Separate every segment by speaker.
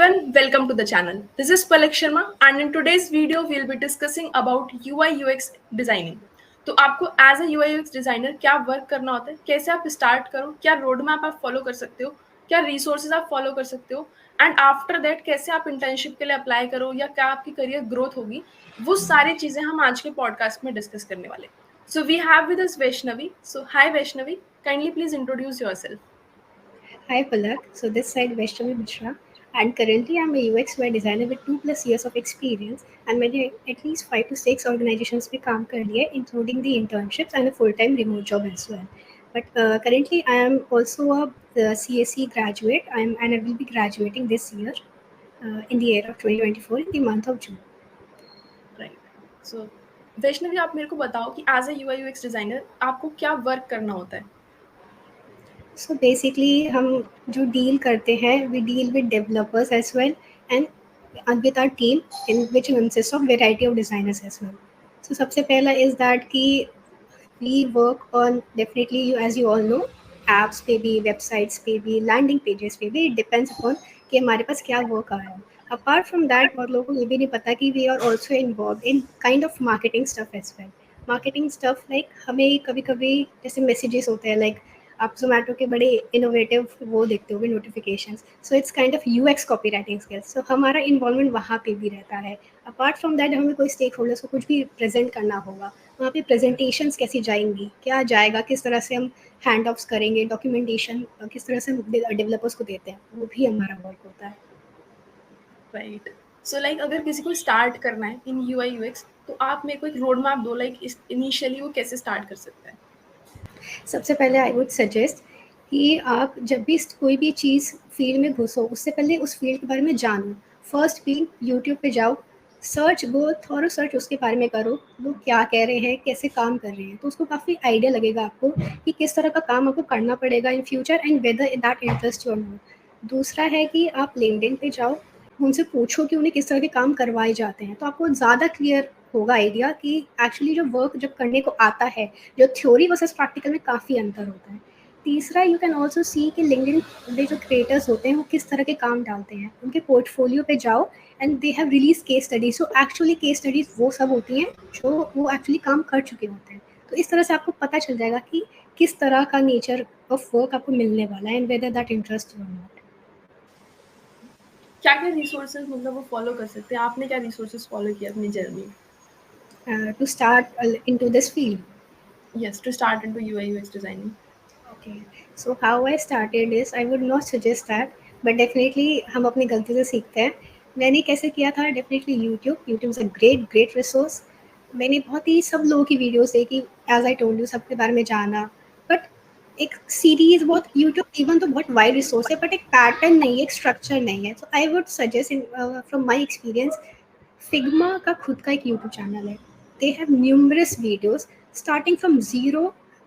Speaker 1: everyone, welcome to the channel. This is Palak Sharma and in today's video we'll be discussing about UI UX designing. तो आपको as a UI UX designer क्या work करना होता है, कैसे आप start करो, क्या रोड मैप आप फॉलो कर सकते हो, क्या रिसोर्सेज आप फॉलो कर सकते हो एंड आफ्टर दैट कैसे आप इंटर्नशिप के लिए अप्लाई करो या क्या आपकी करियर ग्रोथ होगी, वो सारी चीजें हम आज के पॉडकास्ट में डिस्कस करने वाले. So we have with us Vaishnavi. So hi Vaishnavi, kindly please introduce yourself.
Speaker 2: Hi Palak, so this side Vaishnavi Mishra, and currently I'm a UX UI designer with 2+ years of experience, and मैंने at least 5 to 6 organizations पे काम कर लिया, including the internships and a full-time remote job as well. But currently I am also a CSE graduate, and I will be graduating this year in the year of 2024 in the month of June.
Speaker 1: Right. So Vaishnavi, आप मेरे को बताओ कि as a UI UX designer आपको क्या work करना होता है.
Speaker 2: So basically हम जो deal करते हैं, we deal with developers as well, and with our team in which consists of variety of designers as well. So सबसे पहला is that कि we work on definitely as you all know apps पे भी, websites पे भी, landing pages पे भी, it depends upon कि हमारे पास क्या work आ रहा है. Apart from that बहुत लोगों को ये भी नहीं पता कि we are also involved in kind of marketing stuff as well. Marketing stuff like हमें कभी कभी जैसे messages होते हैं, like आप जोमेटो के बड़े इनोवेटिव वो देखते होगे notifications, so it's kind of UX copy writing skills, so हमारा इन्वॉल्वमेंट वहाँ पे भी रहता है. अपार्ट फ्रॉम दैट हमें कोई स्टेक होल्डर्स को कुछ भी प्रेजेंट करना होगा, वहाँ पे प्रेजेंटेशंस कैसी जाएंगी, क्या जाएगा, किस तरह से हम हैंड ऑफ्स करेंगे, डॉक्यूमेंटेशन किस तरह से हम डेवलपर्स को देते हैं, वो भी हमारा वर्क होता है.
Speaker 1: राइट. सो लाइक अगर किसी को स्टार्ट करना है इन UI UX तो आप मेरे को एक रोड मैप दो, लाइक इनिशियली वो कैसे स्टार्ट कर सकता है.
Speaker 2: सबसे पहले आई वुड सजेस्ट कि आप जब भी कोई भी चीज़ फील्ड में घुसो, उससे पहले उस फील्ड के बारे में जानो. फर्स्ट फील्ड यूट्यूब पे जाओ, सर्च, गो थोड़ा सर्च उसके बारे में करो, लोग क्या कह रहे हैं, कैसे काम कर रहे हैं, तो उसको काफ़ी आइडिया लगेगा आपको कि किस तरह का काम आपको करना पड़ेगा in future and whether that interest your not. दूसरा है कि आप लिंक्डइन पे जाओ, उनसे पूछो कि उन्हें किस तरह के काम करवाए जाते हैं, तो आपको ज़्यादा क्लियर होगा आइडिया कि एक्चुअली जो वर्क जब करने को आता है, जो थ्योरी वर्सेस प्रैक्टिकल में काफ़ी अंतर होता है. तीसरा, यू कैन ऑल्सो सी कि लिंक्डइन पे जो क्रिएटर्स होते हैं वो किस तरह के काम डालते हैं, उनके पोर्टफोलियो पे जाओ and they have release case studies. So actually case studies वो सब होती हैं जो वो एक्चुअली काम कर चुके होते हैं. तो इस तरह से आपको पता चल जाएगा कि किस तरह का नेचर ऑफ वर्क आपको मिलने वाला है and whether that interest you और नॉट.
Speaker 1: क्या क्या रिसोर्सेज मतलब वो फॉलो कर सकते हैं, आपने क्या रिसोर्सेज फॉलो किया अपनी journey.
Speaker 2: To start into this field.
Speaker 1: Yes, to start into UI UX designing.
Speaker 2: Okay, so how I started is I would not suggest that, but definitely हम अपनी गलती से सीखते हैं. मैंने कैसे किया था, definitely YouTube is a great resource. मैंने बहुत ही सब लोगों की वीडियोस देखी, as I told you सबके बारे में जाना, but एक सीरीज बहुत YouTube इवन तो बहुत वाइड रिसोर्स है, बट एक पैटर्न नहीं है, एक स्ट्रक्चर नहीं है. So I would suggest in from my experience, Figma का खुद का एक यूट्यूब चैनल है. They have numerous videos starting from zero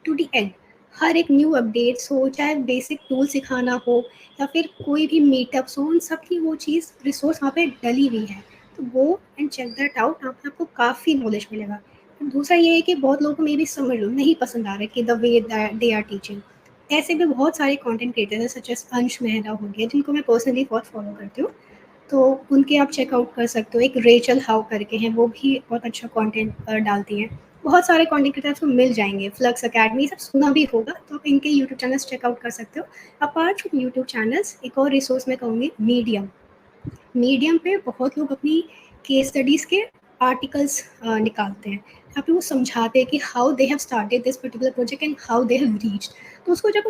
Speaker 2: to the end. हर एक न्यू अपडेट्स हो, चाहे बेसिक टूल सिखाना हो या फिर कोई भी मीटअप्स हो, उन सब की वो चीज़ रिसोर्स वहाँ पे डली हुई है. तो go and check that out, आपको काफ़ी नॉलेज मिलेगा. दूसरा ये है कि बहुत लोगों को मे भी समझ लो नहीं पसंद आ रहा है कि the way they are teaching. ऐसे भी बहुत सारे कंटेंट क्रिएटर हैं सच एज अंश मेहरा हो गया, जिनको मैं पर्सनली बहुत फॉलो करती हूँ, तो उनके आप चेकआउट कर सकते हो. एक रेचल हाउ करके हैं, वो भी बहुत अच्छा कंटेंट डालती हैं. बहुत सारे कंटेंट क्रिएटर्स को मिल जाएंगे, फ्लक्स अकेडमी सब सुना भी होगा, तो आप इनके यूट्यूब चैनल्स चेकआउट कर सकते हो. अपार्ट फ्रॉम यूट्यूब चैनल्स एक और रिसोर्स मैं कहूँगी, मीडियम पे बहुत लोग अपनी केस स्टडीज़ के आर्टिकल्स निकालते हैं. यहाँ पे वो समझाते हैं कि how they have started this particular project and how they have reached. तो उसको जब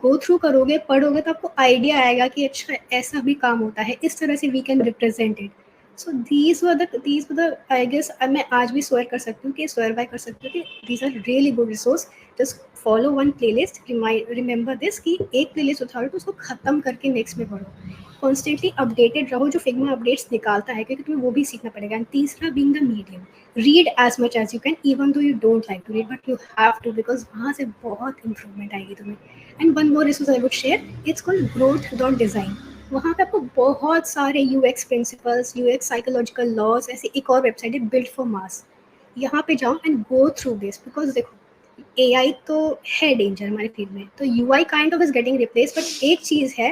Speaker 2: गो थ्रू करोगे, पढ़ोगे, तो आपको आइडिया आएगा कि अच्छा ऐसा भी काम होता है, इस तरह से we can represent it. So these were the I guess, मैं आज भी स्वेयर कर सकती हूँ कि स्वेयर बाय कर सकती हूँ कि these are really good resource. Just follow one playlist, remember this कि एक प्ले लिस्ट उठाओ तो उसको ख़त्म करके नेक्स्ट में पढ़ो. कॉन्स्टेंटली अपडेटेड रहो, जो फिग्मा अपडेट्स निकालता है, क्योंकि तुम्हें वो भी सीखना पड़ेगा. एंड तीसरा, being the medium, read as much as you can, even though you don't like to read, but you have to, because वहाँ से बहुत इंप्रूवमेंट आएगी तुम्हें. And one more resource I would share, it's called growth dot design. वहाँ पे आपको बहुत सारे UX principles, UX psychological laws, ऐसी एक और वेबसाइट है बिल्ड फॉर मास. यहाँ पे जाओ and go through this, because देखो AI तो है डेंजर हमारे फील्ड में, तो UI kind of is getting replace, but एक चीज़ है,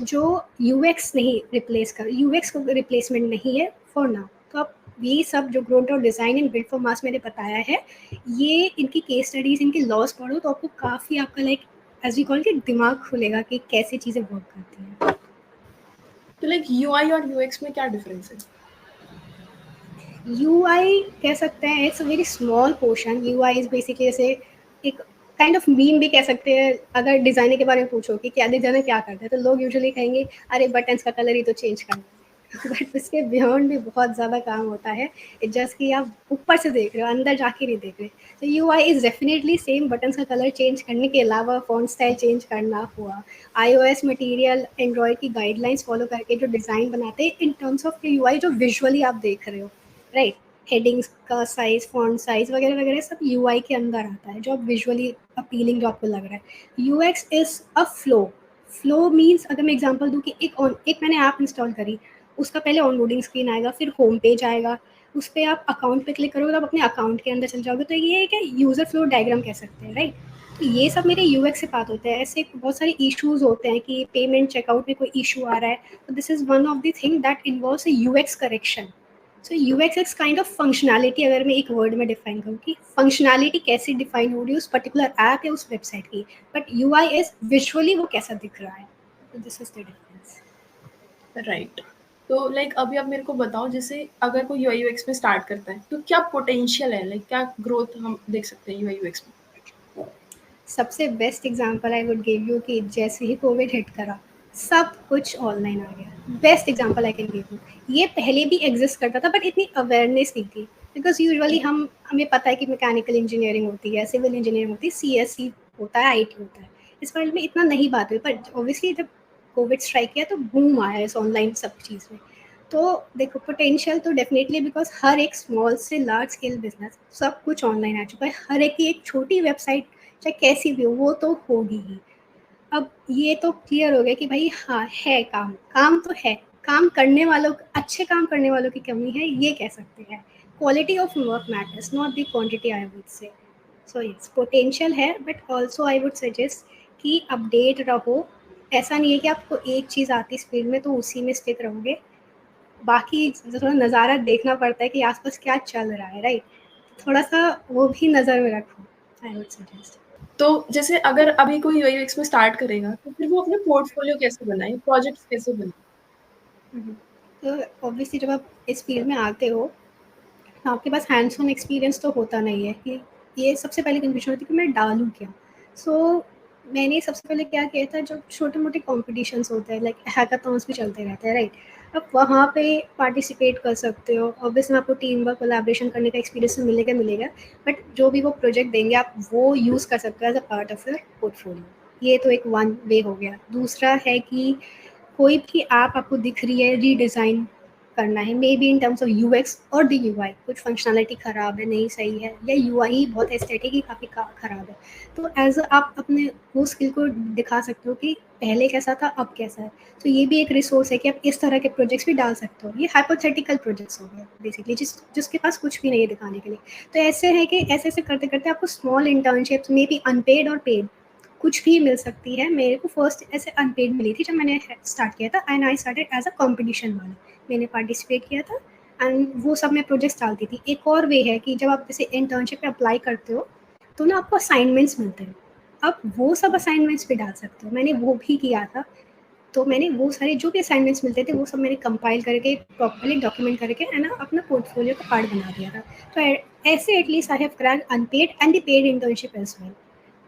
Speaker 2: जो यूएक्स नहीं रिप्लेस कर, यूएक्स को रिप्लेसमेंट नहीं है फॉर नाउ। तो आप ये सब जो ग्रोथ और design in build for mass मैंने बताया है, ये इनकी केस स्टडीज, इनके लॉस पढ़ो तो आपको काफ़ी आपका लाइक एज वी कॉल के दिमाग खुलेगा कि कैसे चीज़ें वर्क करती हैं।
Speaker 1: तो लाइक यूआई और यूएक्स में क्या डिफरेंस है?
Speaker 2: यूआई कह सकते हैं it's a very small portion. UI is basically ऐसे एक काइंड ऑफ मीम भी कह सकते हैं। अगर डिज़ाइनर के बारे में पूछो कि क्या डिज़ाइनर क्या करता है, तो लोग यूजुअली कहेंगे अरे बटन्स का कलर ही तो चेंज करना है। बट उसके बियॉन्ड भी बहुत ज़्यादा काम होता है। इट्स जस्ट कि आप ऊपर से देख रहे हो, अंदर जाके नहीं देख रहे। तो UI is definitely same, buttons का कलर चेंज करने के अलावा फ़ॉन्ट स्टाइल चेंज करना हुआ, आईओएस मटेरियल एंड्रॉयड की गाइडलाइंस फॉलो करके जो डिज़ाइन बनाते हैं इन टर्म्स ऑफ यूआई, जो विजुअली आप देख रहे हो, राइट। हेडिंग्स का साइज, फॉन्ट साइज वगैरह वगैरह सब यूआई के अंदर आता है, जो विजुअली अपीलिंग जो आपको लग रहा है। UX is a flow. Flow means अगर मैं एग्जांपल दूं कि एक मैंने ऐप इंस्टॉल करी, उसका पहले ऑनलोडिंग स्क्रीन आएगा, फिर होम पेज आएगा, उस पर आप अकाउंट पे क्लिक करोगे तो आप अपने अकाउंट के अंदर चल जाओगे। तो ये एक यूजर फ्लो डायग्राम कह सकते हैं, राइट। तो ये सब मेरे यूएक्स से बात होते हैं। ऐसे बहुत सारे इश्यूज होते हैं कि पेमेंट चेकआउट में कोई इशू आ रहा है, तो this is one of the thing that involves a UX correction. So UX is kind of functionality. अगर मैं एक वर्ड में डिफाइन करूँ कि फंक्शनैलिटी कैसे डिफाइन हो रही है उस पर्टिकुलर ऐप या उस वेबसाइट की, बट यूआई इज विजुअली वो कैसा दिख रहा है। तो this is the difference.
Speaker 1: Right. तो लाइक अभी आप मेरे को बताओ, जैसे अगर कोई यूआई यूएक्स में स्टार्ट करता है तो क्या पोटेंशियल है, लाइक क्या ग्रोथ हम देख सकते हैं यूआई यूएक्स में?
Speaker 2: सबसे best example I would give you कि जैसे ही कोविड हिट करा, सब कुछ ऑनलाइन आ गया। Best example I can give you. ये पहले भी एग्जिस्ट करता था बट इतनी अवेयरनेस नहीं थी, बिकॉज यूजुअली हमें पता है कि मैकेनिकल इंजीनियरिंग होती है, सिविल इंजीनियरिंग होती है, सीएससी होता है, आईटी होता है। इस वर्ल्ड में इतना नहीं बात हुई, पर ऑब्वियसली जब कोविड स्ट्राइक किया तो बूम आया इस ऑनलाइन सब चीज़ में। तो देखो पोटेंशियल तो डेफिनेटली, बिकॉज हर एक स्मॉल से लार्ज स्केल बिजनेस सब कुछ ऑनलाइन आ चुका है। हर एक की एक छोटी वेबसाइट चाहे कैसी भी हो वो तो होगी ही। अब ये तो क्लियर हो गया कि भाई हाँ है काम, काम तो है। काम करने वालों, अच्छे काम करने वालों की कमी है, ये कह सकते हैं। Quality of work matters, not the quantity, I would say. So yes potential है, but also I would suggest कि अपडेट रहो। ऐसा नहीं है कि आपको एक चीज़ आती है स्पीड में तो उसी में स्टिक रहोगे। बाकी थोड़ा नज़ारा देखना पड़ता है कि आसपास क्या चल रहा है, राइट। थोड़ा सा वो भी नज़र में रखो, आई वुड सजेस्ट।
Speaker 1: तो जैसे अगर अभी कोई यूआई यूएक्स में स्टार्ट करेगा तो फिर वो अपने पोर्टफोलियो कैसे बनाए, प्रोजेक्ट्स कैसे बनाए?
Speaker 2: तो ऑब्वियसली जब आप इस फील्ड में आते हो, आपके पास हैंड्स ऑन एक्सपीरियंस तो होता नहीं है कि ये सबसे पहले कन्फ्यूजन होती है कि मैं डालूँ क्या। सो मैंने सबसे पहले क्या किया था, जो छोटे मोटे कॉम्पिटिशन्स होते हैं लाइक हैकाथॉन्स भी चलते रहते हैं, राइट। आप वहाँ पे पार्टिसिपेट कर सकते हो। ऑब्वियसली आपको टीम वर्क कोलैबोरेशन करने का एक्सपीरियंस तो मिलेगा मिलेगा, बट जो भी वो प्रोजेक्ट देंगे आप वो यूज़ कर सकते हो as a part of your portfolio. ये तो एक वन वे हो गया। दूसरा है कि कोई भी ऐप आपको दिख रही है रीडिज़ाइन करना है, may be in terms of UX और दी यूआई, कुछ फंक्शनैलिटी ख़राब है, नहीं सही है, या यूआई बहुत एस्थेटिक ही काफ़ी ख़राब है, तो एज आप अपने वो स्किल को दिखा सकते हो कि पहले कैसा था अब कैसा है। तो ये भी एक रिसोर्स है कि आप इस तरह के प्रोजेक्ट्स भी डाल सकते हो। ये हाइपोथेटिकल प्रोजेक्ट्स हो गए बेसिकली, जिसके पास कुछ भी नहीं है दिखाने के लिए। तो ऐसे है कि ऐसे ऐसे करते करते आपको small internships maybe unpaid और पेड कुछ भी मिल सकती है। मेरे को फर्स्ट ऐसे अनपेड मिली थी जब मैंने स्टार्ट किया था, and I started as a competition वाले। मैंने पार्टिसिपेट किया था एंड वो सब मैं प्रोजेक्ट्स डालती थी। एक और वे है कि जब आप जैसे इंटर्नशिप पे अप्लाई करते हो तो ना आपको असाइनमेंट्स मिलते हैं, आप वो सब असाइनमेंट्स पे डाल सकते हो। मैंने वो भी किया था। तो मैंने वो सारे जो भी असाइनमेंट्स मिलते थे वो सब मैंने कंपाइल करके प्रॉपर्ली डॉक्यूमेंट करके है ना अपना पोर्टफोलियो का पार्ट बना दिया था। तो ऐसे at least I have cracked unpaid and the paid internship as well.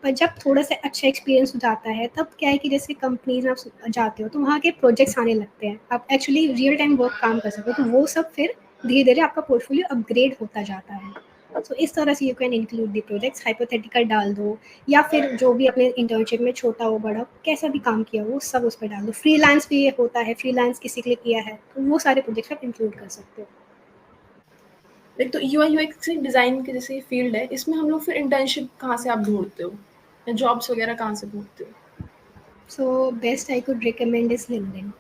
Speaker 2: पर जब थोड़ा सा अच्छा एक्सपीरियंस हो जाता है तब क्या है कि जैसे कंपनीज में आप जाते हो तो वहाँ के प्रोजेक्ट्स आने लगते हैं, आप एक्चुअली रियल टाइम वर्क काम कर सकते हो, तो वो सब फिर धीरे धीरे आपका पोर्टफोलियो अपग्रेड होता जाता है। सो इस तरह से you can include the projects, hypothetical डाल दो, या फिर जो भी अपने इंटर्नशिप में छोटा हो बड़ा कैसा भी काम किया वो सब उस पर डाल दो। फ्रीलांस भी ये होता है, फ्रीलांस किसी के लिए किया है तो वो सारे प्रोजेक्ट्स आप इंक्लूड कर सकते हो।
Speaker 1: लाइक तो यूआई यूएक्स डिजाइन के जैसे फील्ड है, इसमें हम लोग फिर इंटर्नशिप कहाँ से आप ढूंढते हो या जॉब्स वगैरह कहाँ से ढूंढते हो?
Speaker 2: So best I could recommend is LinkedIn.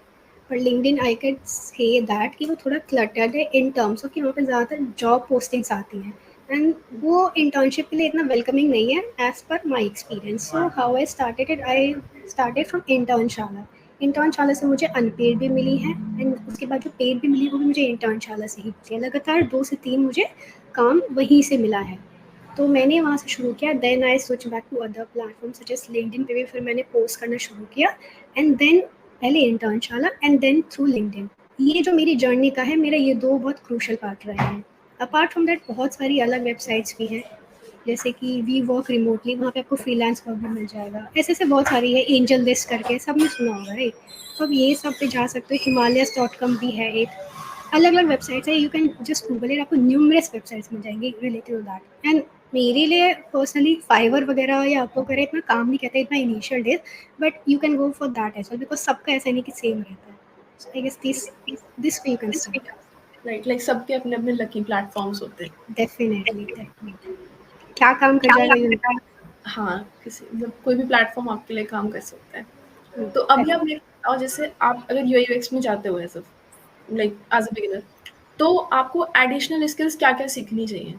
Speaker 2: पर LinkedIn I can say that कि वो थोड़ा क्लटर्ड है इन टर्म्स ऑफ कि वहाँ पे ज़्यादातर जॉब पोस्टिंग्स आती हैं, एंड वो इंटर्नशिप के लिए इतना वेलकमिंग नहीं है as per my experience. So how I started it, I started from Internshala. Internshala से मुझे अनपेड भी मिली है एंड उसके बाद जो पेड भी मिली वो भी मुझे इंटर्नशाला से ही मिली है। लगातार 2 से 3 मुझे काम वहीं से मिला है। तो मैंने वहाँ से शुरू किया, then I switch back to other platform such as LinkedIn पे भी फिर मैंने पोस्ट करना शुरू किया एंड देन पहले Internshala and then through LinkedIn. ये जो मेरी जर्नी का है, मेरा ये 2 बहुत क्रूशियल पार्ट रहे हैं। अपार्ट फ्रॉम दैट बहुत सारी अलग वेबसाइट्स भी हैं, जैसे कि वी वर्क रिमोटली, वहाँ पे आपको फ्रीलांस वर्क भी मिल जाएगा। ऐसे बहुत सारी है, एंजल लिस्ट करके सबने सुना होगा राइट। तो आप ये सब पे जा सकते हो। हिमालयस.com भी है एक, अलग अलग वेबसाइट्स है, you can just Google it, आपको न्यूमरस वेबसाइट्स मिल जाएंगी रिलेटेड टू दैट। एंड मेरे लिए पर्सनली फाइवर वगैरह या अपो वगैरह इतना काम नहीं कहते, इतना initial days, but you can go for that as well because सबका ऐसा नहीं कि सेम रहता है। So I guess this way you can start.
Speaker 1: Right, like सबके अपने अपने लकी प्लेटफॉर्म्स होते हैं।
Speaker 2: डेफिनेटली क्या काम कर जाएगा यू।
Speaker 1: हाँ, किसी मतलब कोई भी प्लेटफॉर्म आपके लिए काम कर सकता है। तो अभी आप मेरे को बताओ, जैसे आप अगर यूआई यूएक्स में जाते हो as like as a beginner, तो आपको एडिशनल स्किल्स क्या क्या सीखनी चाहिए?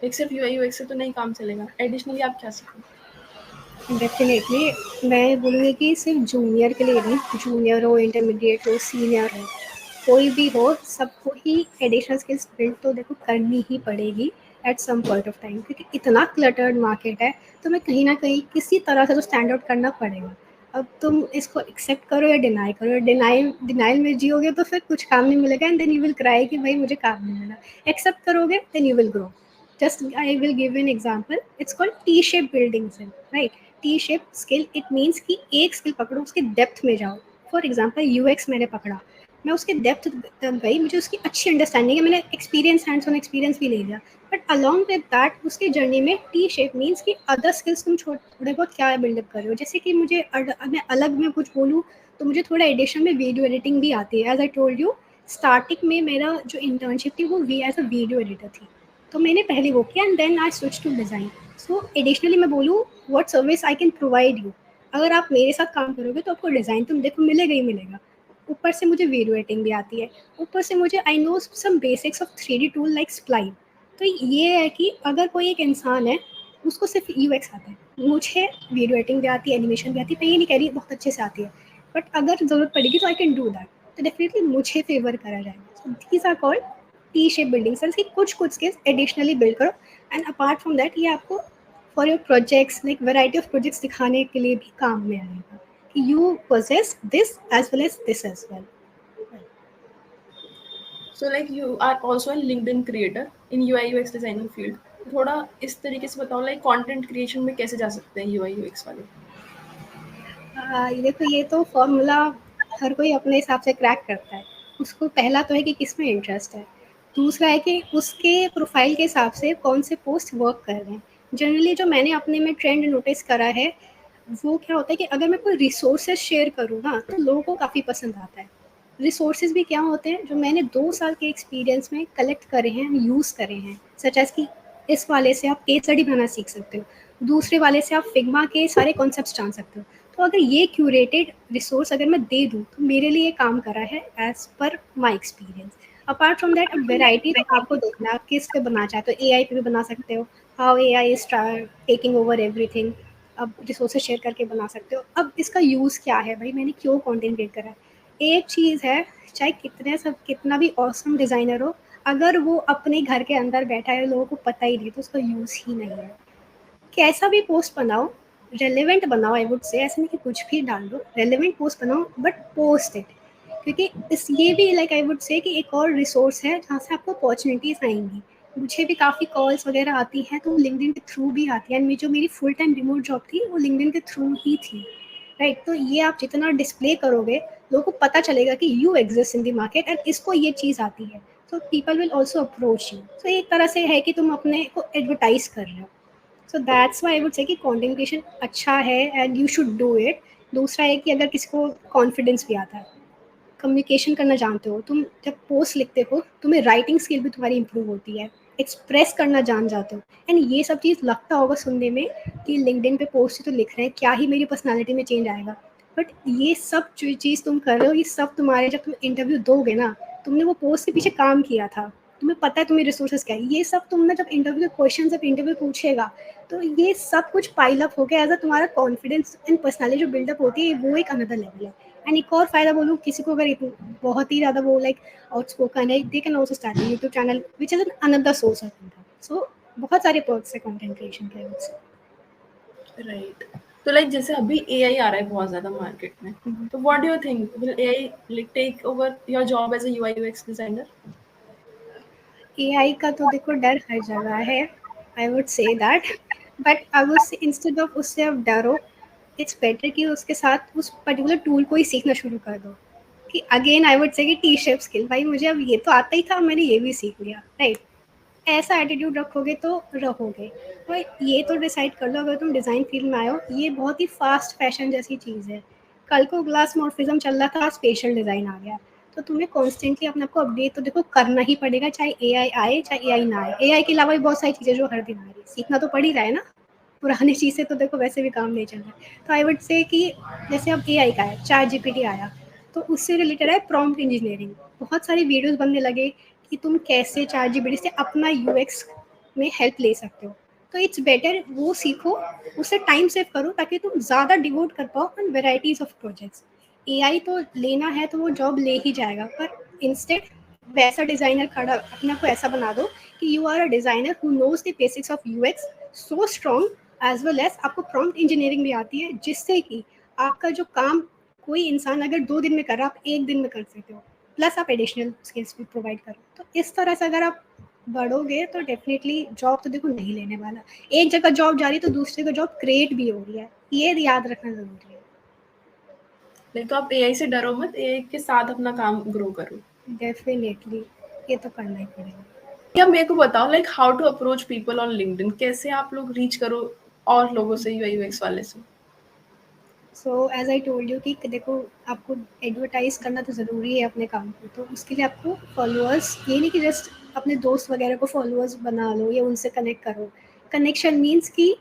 Speaker 1: एक सिर्फ यूआई यूएक्स से तो नहीं काम चलेगा, एडिशनली आप क्या सीखोगे?
Speaker 2: डेफिनेटली मैं बोलूँगी कि सिर्फ जूनियर के लिए नहीं, जूनियर हो, इंटरमीडिएट हो, सीनियर हो, कोई भी हो, सबको ही एडिशनल स्किल्स बिल्ड तो देखो करनी ही पड़ेगी at some point of time, क्योंकि इतना क्लटर्ड मार्केट है, तो मैं कहीं ना कहीं किसी तरह से तो स्टैंड आउट करना पड़ेगा। अब तुम इसको एक्सेप्ट करो या डिनाई करो, डिनाइल में जियोगे तो फिर कुछ काम नहीं मिलेगा and then you will cry कि भाई मुझे काम नहीं मिला। एक्सेप्ट करोगे then you will grow. Just I will give you an example. It's called T-shaped building skill, right? T-shaped skill it means कि एक स्किल पकड़ो, उसके डेप्थ में जाओ। फॉर एग्जाम्पल यूएक्स मैंने पकड़ा, मैं उसके डेप्थ तक गई, मुझे उसकी अच्छी अंडरस्टैंडिंग है, मैंने एक्सपीरियंस हैंड्स ऑन एक्सपीरियंस भी ले लिया। बट अलॉन्ग विद दैट उसकी जर्नी में टी शेप मीन्स कि अदर स्किल्स तुम थोड़े बहुत क्या बिल्डअप कर रहे हो। जैसे कि मुझे मैं अलग में कुछ बोलूँ तो मुझे थोड़ा एडिशन में वीडियो एडिटिंग भी आती है। As I told you, starting में मेरा जो इंटर्नशिप थी वो एज अ वीडियो एडिटर थी, तो मैंने पहले वो किया and then I switch to design. So additionally मैं बोलूँ what service I can provide you, अगर आप मेरे साथ काम करोगे तो आपको डिज़ाइन तो देखो मिलेगा ही मिलेगा, ऊपर से मुझे वीडियो एडिटिंग भी आती है, ऊपर से मुझे I know some basics of 3D tool like Spline. तो ये है कि अगर कोई एक इंसान है उसको सिर्फ यूएक्स आता है, मुझे वीडियो एडिटिंग भी आती है, एनिमेशन भी आती है, मैं ये नहीं कह रही बहुत अच्छे से आती है, बट अगर ज़रूरत पड़ेगी तो आई कैन डू दैट, तो डेफिनेटली मुझे फेवर करा जाएगा। So these are called T shape building cells की कुछ स्किल्स एडिशनली बिल्ड करो। एंड अपार्ट फ्रॉम दैट ये आपको for your projects like variety of projects दिखाने के लिए भी काम में आएगा कि you possess this as well as this as well.
Speaker 1: So like you are also an LinkedIn creator in UI UX designing field. थोड़ा इस तरीके से बताओ, लाइक कंटेंट क्रिएशन में कैसे जा सकते हैं यूआई यूएक्स वाले?
Speaker 2: देखो ये तो फॉर्मूला हर कोई अपने हिसाब से क्रैक करता है। उसको पहला तो है कि किस में इंटरेस्ट है, दूसरा है कि उसके प्रोफाइल के हिसाब से कौन से पोस्ट वर्क कर रहे हैं। जनरली जो मैंने अपने में ट्रेंड नोटिस करा है वो क्या होता है कि अगर मैं कोई रिसोर्सेज शेयर करूँ ना तो लोगों को काफ़ी पसंद आता है। रिसोर्सेज भी क्या होते हैं जो मैंने 2 साल के एक्सपीरियंस में कलेक्ट करे हैं, यूज़ करे हैं, सच एज कि इस वाले से आप केस स्टडी बनाना सीख सकते हो, दूसरे वाले से आप फिग्मा के सारे कॉन्सेप्ट जान सकते हो। तो अगर ये क्यूरेटेड रिसोर्स अगर मैं दे दूँ तो मेरे लिए काम करा है as per my experience. Apart from that अब वेराइटी तो आपको देखना है आप किस पे बनना चाहते हो। AI पे भी बना सकते हो, how AI is taking over everything, अब रिसोर्सेज शेयर करके बना सकते हो। अब इसका यूज़ क्या है भाई, मैंने क्यों कंटेंट क्रिएट करा है। एक चीज़ है, चाहे कितना भी ऑसम डिज़ाइनर हो, अगर वो अपने घर के अंदर बैठा है लोगों को पता ही नहीं तो उसका यूज़ ही नहीं है। कैसा भी पोस्ट बनाओ, रेलेवेंट बनाओ, आई वुड से ऐसे नहीं कि कुछ भी डाल दो, रेलेवेंट पोस्ट बनाओ बट पोस्ट इट। क्योंकि इस ये भी लाइक आई वुड से कि एक और रिसोर्स है जहाँ से आपको अपॉर्चुनिटीज़ आएंगी। मुझे भी काफ़ी कॉल्स वगैरह आती हैं तो लिंक्डइन के थ्रू भी आती है, एंड जो मेरी फुल टाइम रिमोट जॉब थी वो लिंक्डइन के थ्रू ही थी, राइट। तो ये आप जितना डिस्प्ले करोगे लोगों को पता चलेगा कि you exist in the market and इसको ये चीज़ आती है, तो people will also approach you. तो एक तरह से है कि तुम अपने को एडवर्टाइज कर रहे हो। So that's why I would से कि कंटेंट क्रिएशन अच्छा है and you should do it. दूसरा है कि अगर किसी को कॉन्फिडेंस भी आता है, कम्युनिकेशन करना जानते हो, तुम जब पोस्ट लिखते हो तुम्हें राइटिंग स्किल भी तुम्हारी इंप्रूव होती है, एक्सप्रेस करना जान जाते हो। एंड ये सब चीज़ लगता होगा सुनने में कि लिंक्डइन पे पोस्ट ही तो लिख रहे हैं, क्या ही मेरी पर्सनालिटी में चेंज आएगा। बट ये सब जो चीज़ तुम कर रहे हो ये सब तुम्हारे, जब तुम इंटरव्यू दोगे ना, तुमने वो पोस्ट के पीछे काम किया था, तुम्हें पता है तुम्हें रिसोर्सेज क्या है, ये सब तुमने जब इंटरव्यू क्वेश्चन जब इंटरव्यू पूछेगा तो ये सब कुछ पाइल अप हो गया एज अ तुम्हारा कॉन्फिडेंस एंड पर्सनैलिटी जो बिल्डअप होती है वो एक अनदर लेवल है। एंड एक और फ़ायदा बोलूँ, किसी को अगर बहुत ही ज़्यादा वो लाइक आउटस्पोकन है, they can also start a YouTube channel which is another source of income. So बहुत सारे पर्क्स है कंटेंट क्रिएशन के, आई वुड से।
Speaker 1: राइट। तो लाइक जैसे अभी एआई आ रहा है बहुत ज़्यादा मार्केट में, तो what do you think, will AI like take over your job as a UI UX designer?
Speaker 2: AI का तो देखो डर हर जगह है, I would say that, but I would say instead of उससे आप डरो, इट्स बेटर कि उसके साथ उस पर्टिकुलर टूल को ही सीखना शुरू कर दो। कि अगेन आई वुड से कि टी शेप स्किल, भाई मुझे अब ये तो आता ही था, मैंने ये भी सीख लिया, राइट? ऐसा एटीट्यूड रखोगे तो रहोगे। तो ये तो डिसाइड कर लो, अगर तुम डिज़ाइन फील्ड में आए हो, ये बहुत ही फास्ट फैशन जैसी चीज़ है। कल को ग्लास मॉर्फिज्म चल रहा था, स्पेशल डिज़ाइन आ गया, तो तुम्हें कॉन्स्टेंटली अपने आप को अपडेट तो देखो करना ही पड़ेगा, चाहे एआई आए चाहे एआई ना आए। एआई के अलावा भी बहुत सारी चीज़ें जो हर दिन आ रही है, सीखना तो पड़ ही रहा है ना। पुरानी चीज़ से तो देखो वैसे भी काम नहीं चल रहा है। तो आई वुड से कि जैसे अब एआई का है, चैट जीपीटी आया, तो उससे रिलेटेड है प्रॉम्प्ट इंजीनियरिंग। बहुत सारी वीडियोस बनने लगे कि तुम कैसे चैट जीपीटी से अपना यूएक्स में हेल्प ले सकते हो। तो इट्स बेटर वो सीखो, उससे टाइम सेव करो ताकि तुम ज़्यादा डिवोट कर पाओ on varieties of projects. AI तो लेना है तो वो जॉब ले ही जाएगा, पर इंस्टेड वैसा डिज़ाइनर खड़ा अपने आप को ऐसा बना दो कि you are a designer who knows the basics of UX so strong, as well as आपको प्रॉम्प्ट इंजीनियरिंग भी आती है, जिससे कि आपका जो काम कोई इंसान अगर 2 दिन में कर रहा, आप 1 दिन में कर सकते हो, प्लस आप एडिशनल स्किल्स भी प्रोवाइड करो। तो इस तरह से अगर आप बढ़ोगे तो डेफिनेटली जॉब तो देखो नहीं लेने वाला। एक जगह जॉब जा रही है तो दूसरी जगह जॉब क्रिएट भी हो रही है, ये याद रखना ज़रूरी है।
Speaker 1: लाइक तो आप एआई से डरो मत, एआई के साथ अपना काम ग्रो करो।
Speaker 2: डेफिनेटली ये तो करना ही पड़ेगा।
Speaker 1: क्या मेरे को बताओ like how to approach people on LinkedIn, कैसे आप लोग रीच करो और लोगों से, यूआई यूएक्स वाले से?
Speaker 2: So as I told you कि देखो, आपको एडवर्टाइज करना तो ज़रूरी है अपने काम को, तो उसके लिए आपको फॉलोअर्स, ये नहीं कि जस्ट अपने दोस्त वगैरह को फॉलोअर्स बना लो या उनसे कनेक्ट करो। कनेक्शन मीन्स कि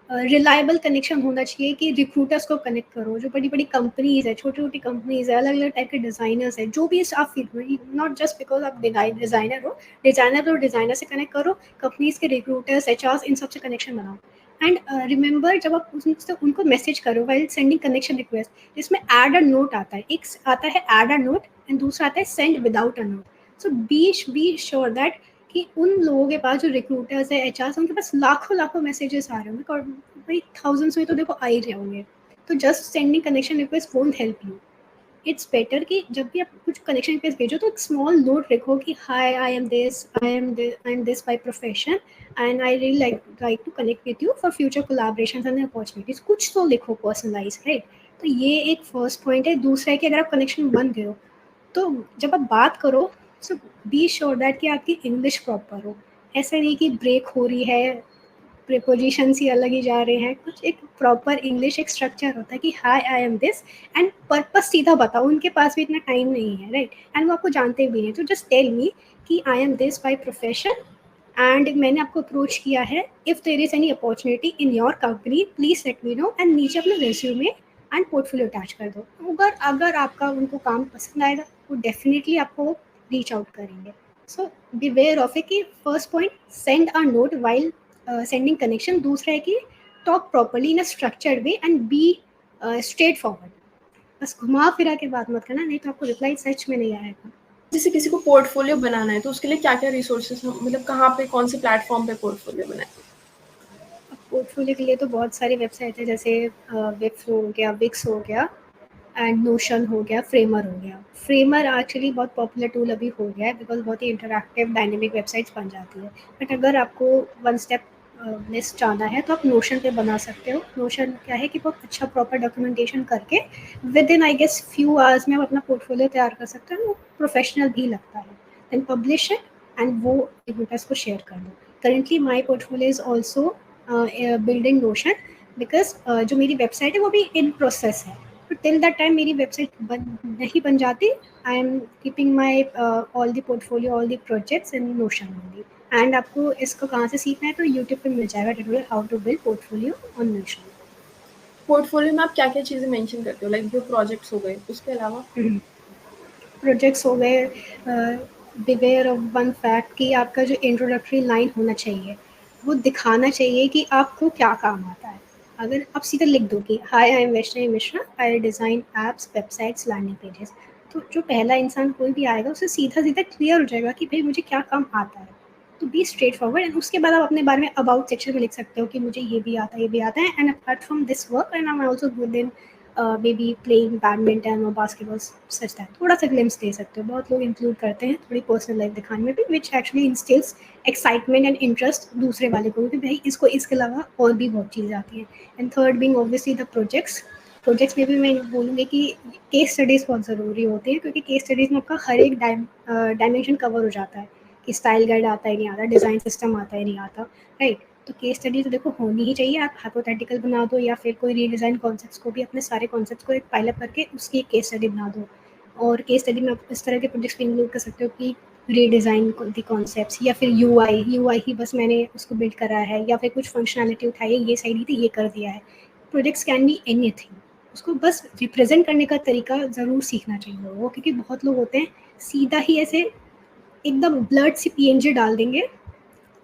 Speaker 2: रिलायबल कनेक्शन होना चाहिए, कि रिक्रूटर्स को कनेक्ट करो, जो बड़ी बड़ी कंपनीज है, छोटी छोटी कंपनीज है, अलग अलग टाइप के डिज़ाइनर्स है, जो भी आप फील्ड में, नॉट जस्ट बिकॉज आप डिज़ाइनर हो, डिज़ाइनर से कनेक्ट करो, कंपनीज के रिक्रूटर्स, एचआर, इन सबसे कनेक्शन बनाओ। एंड रिमेंबर, जब आप उनसे उनको मैसेज करो वाइल सेंडिंग कनेक्शन रिक्वेस्ट, जिसमें ऐड अ नोट आता है, एक आता है ऐड अ नोट एंड दूसरा आता है send without a note. So be sure that कि उन लोगों के पास, जो रिक्रूटर्स है, एचआर, उनके पास लाखों लाखों मैसेजेस आ रहे होंगे, और भाई थाउजेंड्स में तो देखो आ ही रहे होंगे। तो just sending connection request won't help you. It's better कि जब भी आप कुछ कनेक्शन रिक्वेस्ट भेजो तो एक स्मॉल नोट लिखो कि hi, I am this by profession and I really like to connect with you for future collaborations and opportunities, कुछ तो लिखो पर्सनलाइज, राइट? तो ये एक फर्स्ट पॉइंट है। दूसरा है कि अगर आप कनेक्शन बन गए हो, तो जब आप बात करो, सो बी श्योर दैट कि आपकी इंग्लिश प्रॉपर हो। ऐसा नहीं कि ब्रेक हो रही है, प्रीपोजिशंस ही अलग ही जा रहे हैं, कुछ एक प्रॉपर इंग्लिश एक स्ट्रक्चर होता है कि hi, I am this, and purpose सीधा बताओ, उनके पास भी इतना टाइम नहीं है, राइट? एंड वो आपको जानते भी नहीं, तो जस्ट टेल मी कि I am this by profession and मैंने आपको अप्रोच किया है, if there is any opportunity in your company please let me know, and नीचे अपने रेज्यूमे एंड पोर्टफोलियो अटैच कर दो। अगर अगर आपका उनको काम पसंद आएगा, वो डेफिनेटली आपको रीच आउट करेंगे। सो बिवेयर ऑफ ए कि first point, send a note while sending connection. दूसरा है कि talk properly in a structured way and be straight forward. बस घुमा फिरा के बात मत करना, नहीं तो आपको रिप्लाई सच में नहीं आएगा।
Speaker 1: जैसे किसी को पोर्टफोलियो बनाना है तो उसके लिए क्या-क्या रिसोर्सेज़, मतलब कहाँ पे, कौन से प्लेटफ़ॉर्म पे पोर्टफोलियो बनाएँ?
Speaker 2: अब पोर्टफोलियो के लिए तो बहुत सारी वेबसाइट है, जैसे वेबफ्लो हो गया, विक्स हो गया, एंड नोशन हो गया, फ्रेमर हो गया। फ्रेमर एक्चुअली बहुत पॉपुलर टूल अभी हो गया है, बिकॉज बहुत ही इंटरैक्टिव डायनेमिक वेबसाइट्स बन जाती है। बट अगर आपको वन स्टेप लिस्ट जाना है तो आप नोशन पे बना सकते हो। नोशन क्या है कि बहुत अच्छा प्रॉपर डॉक्यूमेंटेशन करके within I guess few hours में आप अपना पोर्टफोलियो तैयार कर सकते हो, वो प्रोफेशनल भी लगता है। देन पब्लिश इट एंड वो रिक्रूटर्स को शेयर कर दो। Currently my portfolio is also building notion, because जो मेरी वेबसाइट है वो भी इन प्रोसेस है। तो टिल दैट टाइम मेरी वेबसाइट नहीं बन जाती, I am keeping my all the portfolio, all the projects in notion only. And आपको इसको कहाँ से सीखना है, तो यूट्यूब पे मिल जाएगा tutorial how to build portfolio on Notion.
Speaker 1: Portfolio में आप क्या-क्या चीज़ें मेंशन करते हो? लाइक जो प्रोजेक्ट्स हो गए, उसके अलावा?
Speaker 2: प्रोजेक्ट्स हो गए, बिवेयर ऑफ वन फैक्ट कि आपका जो इंट्रोडक्टरी लाइन होना चाहिए, वो दिखाना चाहिए कि आपको क्या काम आता है। अगर आप सीधा लिख दो कि hi I am Vaishnavi Mishra, I design apps, websites, landing pages, तो जो पहला इंसान कोई भी आएगा उसे सीधा सीधा क्लियर हो जाएगा कि भाई मुझे क्या काम आता है। तो बी स्ट्रेट फॉरवर्ड, एंड उसके बाद आप अपने बारे में अबाउट सेक्शन में लिख सकते हो कि मुझे ये भी आता है, ये भी आता है, and apart from this work and I am also good in may be playing badminton और बास्केटबॉल, सच दैट थोड़ा सा ग्लिम्स दे सकते हो। बहुत लोग इंक्लूड करते हैं थोड़ी पर्सनल लाइफ दिखाने में भी, which actually instills excitement and interest दूसरे वाले को कि भाई इसको इसके अलावा और भी बहुत चीज़ें आती हैं। And third being obviously the projects में भी मैं बोलूँगी कि केस स्टडीज़ बहुत ज़रूरी होती है, क्योंकि केस स्टडीज़ में आपका हर एक डायमेंशन कवर हो जाता है कि स्टाइल गाइड आता है नहीं आता, डिज़ाइन सिस्टम आता है नहीं आता, राइट। तो केस स्टडी तो देखो होनी ही चाहिए। आप हाइपोथेटिकल बना दो या फिर कोई रीडिज़ाइन कॉन्सेप्ट्स को भी, अपने सारे कॉन्सेप्ट्स को एक पाइलअप करके उसकी एक केस स्टडी बना दो। और केस स्टडी में आप इस तरह के प्रोजेक्ट्स भी इंक्लूड कर सकते हो कि रीडिज़ाइन द कॉन्सेप्ट्स, या फिर यूआई ही बस मैंने उसको बिल्ड करा है, या फिर कुछ फंक्शनैलिटी उठाई है, ये सही नहीं थी ये कर दिया है। प्रोजेक्ट्स कैन बी एनीथिंग, उसको बस रिप्रेजेंट करने का तरीका ज़रूर सीखना चाहिए लोगों को, क्योंकि बहुत लोग होते हैं सीधा ही ऐसे एकदम ब्लड से पीएनजी डाल देंगे,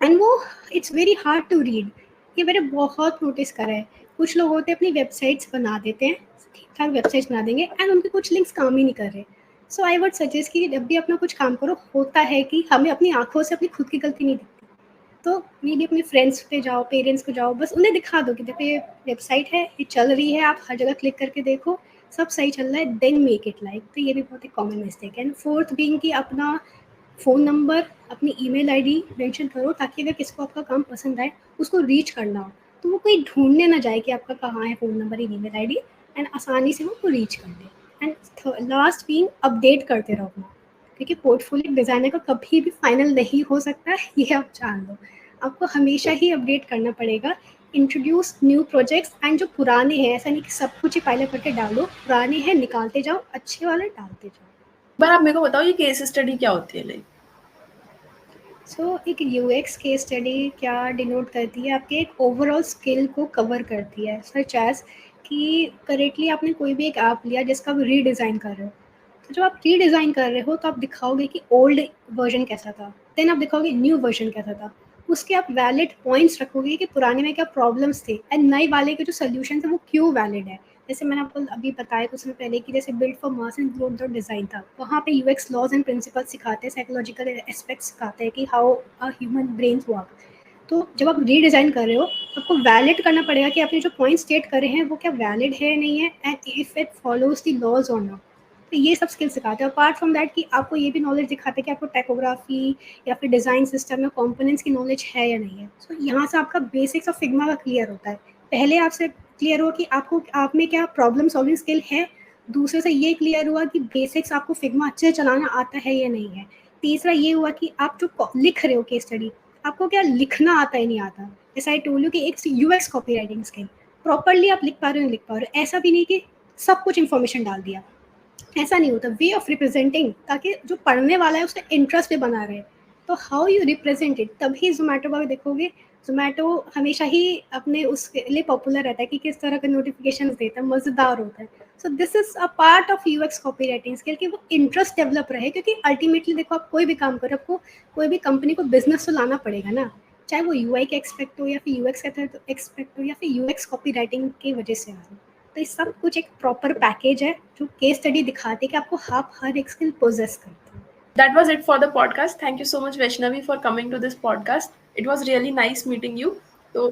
Speaker 2: एंड वो it's very hard to read. ये मैंने बहुत नोटिस करा है। कुछ लोग होते हैं अपनी वेबसाइट्स बना देते हैं, ठीक ठाक वेबसाइट्स बना देंगे, एंड उनके कुछ लिंक्स काम ही नहीं कर रहे। सो आई वुड सजेस्ट कि जब भी अपना कुछ काम करो, होता है कि हमें अपनी आंखों से अपनी खुद की गलती नहीं दिखती, तो मे बी अपने फ्रेंड्स पे जाओ, पेरेंट्स को जाओ, बस उन्हें दिखा दो कि देखो ये वेबसाइट है, ये चल रही है, आप हर जगह क्लिक करके देखो, सब सही चल रहा है, देन मेक इट लाइक। तो ये भी बहुत ही कॉमन मिस्टेक है। एंड फोर्थ बीइंग कि अपना फ़ोन नंबर, अपनी ईमेल आईडी मेंशन करो, ताकि अगर किसी को आपका काम पसंद आए, उसको रीच करना हो, तो वो कोई ढूँढने ना जाए कि आपका कहाँ है फ़ोन नंबर या ईमेल आईडी, एंड आसानी से वो उसको रीच कर ले। एंड लास्ट बीइंग अपडेट करते रहो अपना, क्योंकि पोर्टफोलियो डिज़ाइनर का कभी भी फाइनल नहीं हो सकता है, ये आप जान लो। आपको हमेशा ही अपडेट करना पड़ेगा। इंट्रोड्यूस न्यू प्रोजेक्ट्स, एंड जो पुराने हैं, ऐसा नहीं कि सब कुछ ही पायलट करके डालो, पुराने हैं निकालते जाओ, अच्छे वाले डालते जाओ।
Speaker 1: पर आप मेरे को बताओ ये केस स्टडी क्या होती है लाइक?
Speaker 2: सो एक यूएक्स केस स्टडी क्या डिनोट करती है, आपके एक ओवरऑल स्किल को कवर करती है, सच एज कि करेक्टली आपने कोई भी एक ऐप लिया जिसका आप रीडिज़ाइन कर रहे हो, तो जब आप रीडिज़ाइन कर रहे हो तो आप दिखाओगे कि ओल्ड वर्जन कैसा था, देन आप दिखाओगे न्यू वर्जन कैसा था, उसके आप वैलिड पॉइंट्स रखोगे कि पुराने में क्या प्रॉब्लम्स थे, एंड नए वाले के जो सोल्यूशन है वो क्यों वैलिड है। जैसे मैंने आपको अभी बताया कुछ समय पहले कि जैसे build for mass and growth the design था, वहाँ पे यूएक्स लॉज एंड प्रिंसिपल्स सिखाते हैं, साइकोलॉजिकल एस्पेक्ट्स सिखाते हैं कि how a human brains work. तो जब आप रीडिज़ाइन कर रहे हो, आपको वैलिड करना पड़ेगा कि आपने जो पॉइंट स्टेट करे हैं वो क्या वैलिड है नहीं है, and if it follows the laws और नॉट। तो ये सब स्किल सिखाते हैं। अपार्ट फ्रॉम दैट कि आपको ये भी नॉलेज दिखाते हैं कि आपको टाइपोग्राफी या फिर डिज़ाइन सिस्टम या कंपोनेंट्स की नॉलेज है या नहीं है। सो यहाँ से आपका बेसिक्स ऑफ फिग्मा का क्लियर होता है। पहले आपसे क्लियर हो कि आपको आप में क्या प्रॉब्लम सॉल्विंग स्किल है, दूसरे से ये क्लियर हुआ कि बेसिक्स आपको फिग्मा अच्छे से चलाना आता है या नहीं है, तीसरा ये हुआ कि आप जो लिख रहे हो केस स्टडी, आपको क्या लिखना आता है नहीं आता। जैसे आई टोल्ड यू कि एक UX copy writing skill properly आप लिख पा रहे हो, लिख पा रहे हो, ऐसा भी नहीं कि सब कुछ इन्फॉर्मेशन डाल दिया, ऐसा नहीं होता। वे ऑफ रिप्रेजेंटिंग, ताकि जो पढ़ने वाला है उसका इंटरेस्ट भी बना रहे। तो हाउ यू रिप्रेजेंट इट, तभी जोमेटो का देखोगे, जोमेटो हमेशा ही अपने उसके लिए पॉपुलर रहता है कि किस तरह के नोटिफिकेशन देता है, मज़ेदार होता है। So this is a part of UX copy writing skill कि वो इंटरेस्ट डेवलप रहे, क्योंकि अल्टीमेटली देखो आप कोई भी काम करो, आपको कोई भी कंपनी को बिजनेस तो लाना पड़ेगा ना, चाहे वो यूआई के एक्सपेक्ट हो या फिर यूएक्स का एक्सपेक्ट हो या फिर यूएक्स कॉपी राइटिंग की वजह से आ रहा हो। तो ये सब कुछ एक प्रॉपर पैकेज है जो केस स्टडी दिखाती है कि आपको आप हर एक स्किल पोजेस करते हो।
Speaker 1: That was it for the podcast. Thank you so much, Vaishnavi, for coming to this podcast. It was really nice meeting you. So,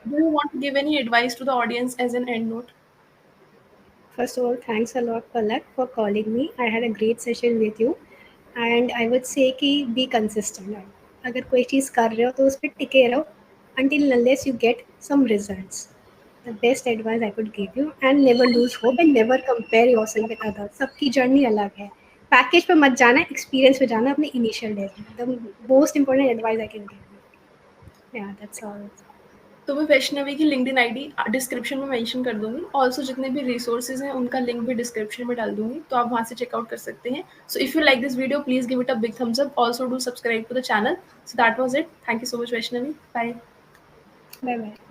Speaker 1: do you want to give any advice to the audience as an end note?
Speaker 2: First of all, thanks a lot, Palak, for calling me. I had a great session with you. And I would say कि be consistent. अगर कोई चीज़ कर रहे हो तो उस पर टिके रहो until unless you get some results. The best advice I could give you, and never lose hope and never compare yourself with others. सबकी जर्नी अलग है, पैकेज पे मत जाना, एक्सपीरियंस पे जाना अपने इनिशियल डेज में। The most important advice I can give you. या दैट्स ऑल।
Speaker 1: तो मैं वैष्णवी की लिंक्डइन आईडी डिस्क्रिप्शन में मेंशन कर दूंगी। ऑल्सो जितने भी रिसोर्सेज हैं उनका लिंक भी डिस्क्रिप्शन में डाल दूंगी, तो आप वहां से चेकआउट कर सकते हैं। So if you like this video please give it a big thumbs up. Also do subscribe to the channel. So that was it. Thank you so much Vaishnavi. Bye
Speaker 2: bye bye.